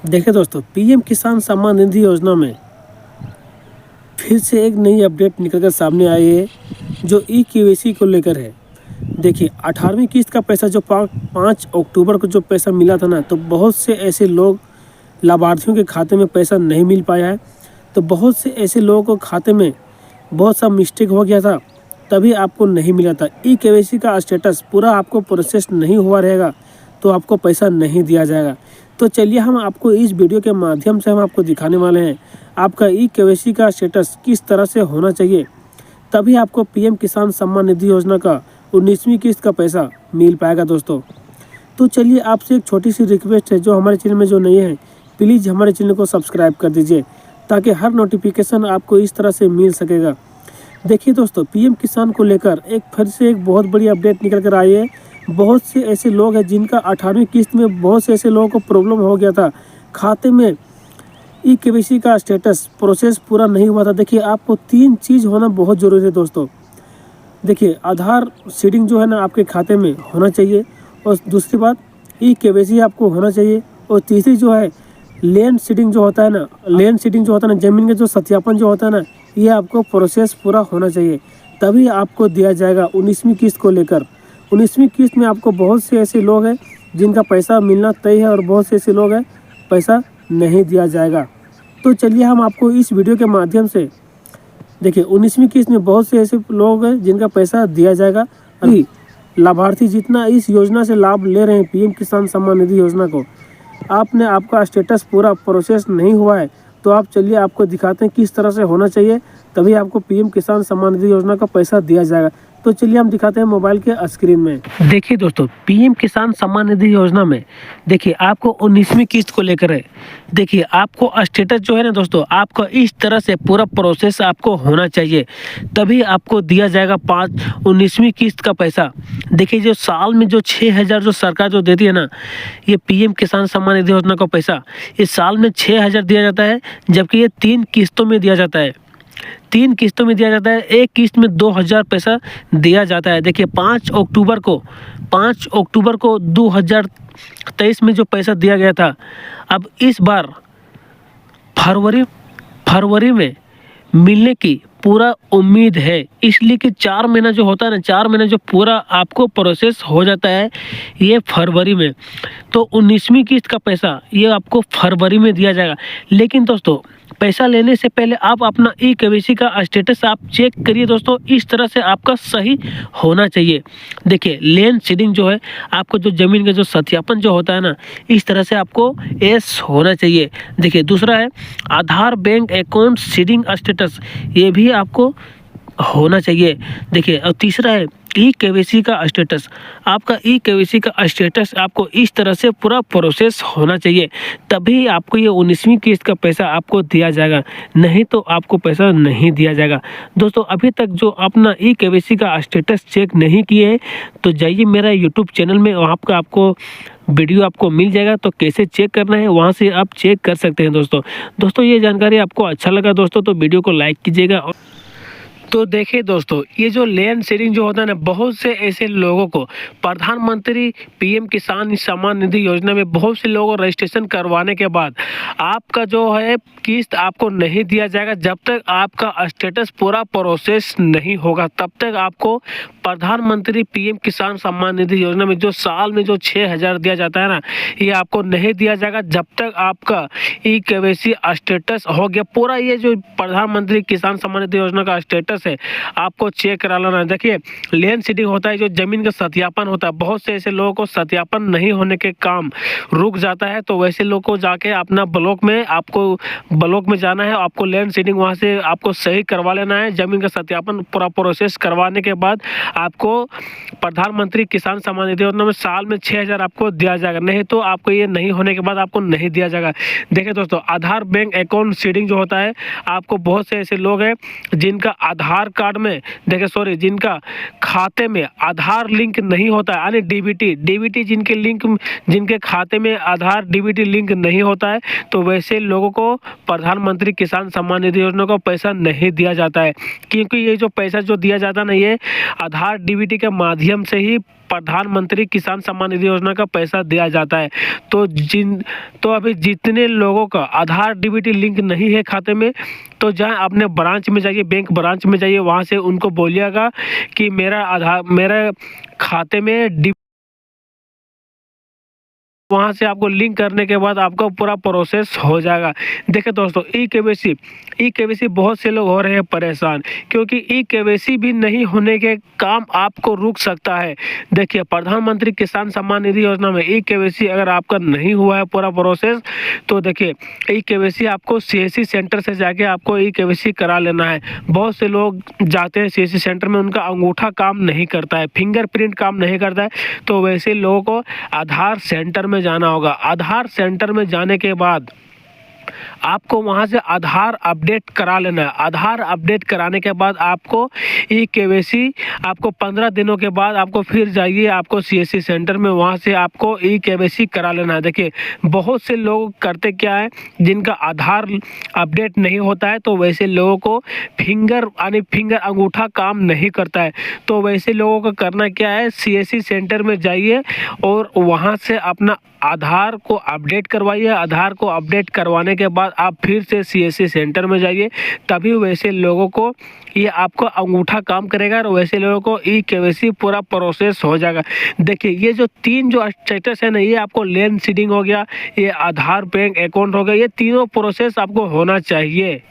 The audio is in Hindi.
देखिए दोस्तों, पीएम किसान सम्मान निधि योजना में फिर से एक नई अपडेट निकल कर सामने आई है जो ई केवाईसी को लेकर है। देखिए 18वीं किस्त का पैसा जो 5 अक्टूबर को जो पैसा मिला था ना, तो बहुत से ऐसे लोग लाभार्थियों के खाते में पैसा नहीं मिल पाया है। तो बहुत से ऐसे लोगों को खाते में बहुत सा मिस्टेक हो गया था, तभी आपको नहीं मिला था। ई केवाईसी का स्टेटस पूरा आपको प्रोसेस नहीं हुआ रहेगा तो आपको पैसा नहीं दिया जाएगा। तो चलिए हम आपको इस वीडियो के माध्यम से हम आपको दिखाने वाले हैं आपका ई केवाईसी का स्टेटस किस तरह से होना चाहिए, तभी आपको पीएम किसान सम्मान निधि योजना का 19वीं किस्त का पैसा मिल पाएगा दोस्तों। तो चलिए आपसे एक छोटी सी रिक्वेस्ट है, जो हमारे चैनल में जो नए हैं प्लीज़ हमारे चैनल को सब्सक्राइब कर दीजिए ताकि हर नोटिफिकेशन आपको इस तरह से मिल सकेगा। देखिए दोस्तों, पीएम किसान को लेकर फिर से एक बहुत बड़ी अपडेट निकल कर आई है। बहुत से ऐसे लोग हैं जिनका 18वीं किस्त में बहुत से ऐसे लोगों को प्रॉब्लम हो गया था, खाते में ई केवाईसी का स्टेटस प्रोसेस पूरा नहीं हुआ था। देखिए आपको 3 चीज़ होना बहुत ज़रूरी है दोस्तों। देखिए आधार सीडिंग जो है ना आपके खाते में होना चाहिए, और दूसरी बात ई केवाईसी आपको होना चाहिए, और तीसरी जो है लैंड सीडिंग जो होता है ना, ज़मीन का जो सत्यापन जो होता है ना, ये आपको प्रोसेस पूरा होना चाहिए, तभी आपको दिया जाएगा 19वीं किस्त को लेकर। 19वीं किस्त में आपको बहुत से ऐसे लोग हैं जिनका पैसा मिलना तय है, और बहुत से ऐसे लोग हैं पैसा नहीं दिया जाएगा। तो चलिए हम आपको इस वीडियो के माध्यम से देखिए 19वीं किस्त में बहुत से ऐसे लोग हैं जिनका पैसा दिया जाएगा। अभी लाभार्थी जितना इस योजना से लाभ ले रहे हैं, पीएम किसान सम्मान निधि योजना को, आपका स्टेटस पूरा प्रोसेस नहीं हुआ है, तो आप चलिए आपको दिखाते हैं किस तरह से होना चाहिए, तभी आपको पीएम किसान सम्मान निधि योजना का पैसा दिया जाएगा। तो चलिए हम दिखाते हैं मोबाइल के स्क्रीन में। देखिए दोस्तों, पीएम किसान सम्मान निधि योजना में देखिए आपको 19वीं किस्त को लेकर है। देखिए आपको स्टेटस जो है ना दोस्तों, आपका इस तरह से पूरा प्रोसेस आपको होना चाहिए, तभी आपको दिया जाएगा 19वीं किस्त का पैसा। देखिए जो साल में जो 6,000 जो सरकार जो देती है ना, ये पीएम किसान सम्मान निधि योजना का पैसा इस साल में 6,000 दिया जाता है, जबकि ये 3 किस्तों में दिया जाता है। 3 किस्तों में दिया जाता है, एक किस्त में 2,000 पैसा दिया जाता है। देखिए 5 अक्टूबर को 2023 में जो पैसा दिया गया था, अब इस बार फरवरी में मिलने की पूरा उम्मीद है, इसलिए कि 4 महीना जो होता है ना, 4 महीना जो पूरा आपको प्रोसेस हो जाता है ये फरवरी में। तो 19वीं किस्त का पैसा ये आपको फरवरी में दिया जाएगा। लेकिन दोस्तों पैसा लेने से पहले आप अपना ई केवाईसी का स्टेटस आप चेक करिए दोस्तों, इस तरह से आपका सही होना चाहिए। देखिए लैंड सीडिंग जो है, आपको जो ज़मीन का जो सत्यापन जो होता है ना, इस तरह से आपको एस होना चाहिए। देखिए दूसरा है आधार बैंक अकाउंट सीडिंग स्टेटस, ये भी आपको होना चाहिए। देखिए और तीसरा है ई केवाईसी का स्टेटस, आपका ई केवाईसी का स्टेटस आपको इस तरह से पूरा प्रोसेस होना चाहिए, तभी आपको ये 19वीं किस्त का पैसा आपको दिया जाएगा, नहीं तो आपको पैसा नहीं दिया जाएगा। दोस्तों अभी तक जो अपना ई केवाईसी का स्टेटस चेक नहीं किए हैं, तो जाइए मेरा यूट्यूब चैनल में, वहाँ पर आपको वीडियो आपको मिल जाएगा, तो कैसे चेक करना है वहाँ से आप चेक कर सकते हैं दोस्तों ये जानकारी आपको अच्छा लगा दोस्तों तो वीडियो को लाइक कीजिएगा। तो देखिए दोस्तों, ये जो लैंड सीडिंग जो होता है ना, बहुत से ऐसे लोगों को प्रधानमंत्री पीएम किसान सम्मान निधि योजना में बहुत से लोगों को रजिस्ट्रेशन करवाने के बाद आपका जो है किस्त आपको नहीं दिया जाएगा। जब तक आपका स्टेटस पूरा प्रोसेस नहीं होगा, तब तक आपको प्रधानमंत्री पीएम किसान सम्मान निधि योजना में जो साल में जो 6,000 दिया जाता है ना, ये आपको नहीं दिया जाएगा जब तक आपका ई केवाईसी स्टेटस हो गया पूरा। ये जो प्रधानमंत्री किसान सम्मान निधि योजना का स्टेटस है आपको चेक करा लेना। देखिए लैंड सीडिंग होता है, जो जमीन का सत्यापन होता है, बहुत से ऐसे लोगों को सत्यापन नहीं होने के काम रुक जाता है, तो वैसे लोगों को जाके अपना ब्लॉक में जाना है, आपको लैंड सीडिंग वहां से आपको सही करवा लेना है। जमीन का सत्यापन पूरा प्रोसेस करवाने के बाद आपको प्रधानमंत्री किसान सम्मान निधि योजना में साल में 6,000 आपको दिया जाएगा, नहीं तो आपको ये नहीं होने के बाद आपको नहीं दिया जाएगा। देखिए दोस्तों, आधार बैंक अकाउंट सीडिंग जो होता है, आपको बहुत से ऐसे लोग हैं जिनका आधार कार्ड में जिनका खाते में आधार लिंक नहीं होता है, यानी डीबीटी जिनके खाते में आधार डीबीटी लिंक नहीं होता है, तो वैसे लोगों को प्रधानमंत्री किसान सम्मान निधि योजना का पैसा नहीं दिया जाता है, क्योंकि ये जो पैसा जो दिया जाता है ना, ये आधार डीबीटी के माध्यम से ही प्रधानमंत्री किसान सम्मान निधि योजना का पैसा दिया जाता है। तो अभी जितने लोगों का आधार डीबीटी लिंक नहीं है खाते में, तो जहाँ अपने ब्रांच में जाइए, बैंक ब्रांच में जाइए, वहाँ से उनको बोलिएगा कि मेरे खाते में वहाँ से आपको लिंक करने के बाद आपका पूरा प्रोसेस हो जाएगा। देखिए दोस्तों, ई केवाईसी बहुत से लोग हो रहे हैं परेशान, क्योंकि ई केवाईसी भी नहीं होने के काम आपको रुक सकता है। देखिए, प्रधानमंत्री किसान सम्मान निधि योजना में ई केवाईसी अगर आपका नहीं हुआ है पूरा प्रोसेस, तो देखिए ई केवाईसी आपको सीएससी सेंटर से जाके आपको ई केवाईसी करा लेना है। बहुत से लोग जाते हैं सीएससी सेंटर में, उनका अंगूठा काम नहीं करता है, फिंगरप्रिंट काम नहीं करता है, तो वैसे लोगों को आधार सेंटर में जाना होगा। आधार सेंटर में जाने के बाद आपको वहां से आधार अपडेट करा लेना है। आधार अपडेट कराने के बाद आपको ई केवाईसी आपको 15 दिनों के बाद आपको फिर जाइए आपको सीएससी सेंटर में, वहां से आपको ई केवाईसी करा लेना है। देखिए, बहुत से लोग करते क्या है, जिनका आधार अपडेट नहीं होता है, तो वैसे लोगों को फिंगर अंगूठा काम नहीं करता है, तो वैसे लोगों को करना क्या है, सीएससी सेंटर में जाइए और वहां से अपना आधार को अपडेट करवाइए। आधार को अपडेट करवाने के बाद आप फिर से सीएससी सेंटर में जाइए, तभी वैसे लोगों को ये आपको अंगूठा काम करेगा और वैसे लोगों को ई केवाईसी पूरा प्रोसेस हो जाएगा। देखिए, ये जो तीन जो स्टेटस है ना, ये आपको लैंड सीडिंग हो गया, ये आधार बैंक अकाउंट हो गया, ये तीनों प्रोसेस आपको होना चाहिए।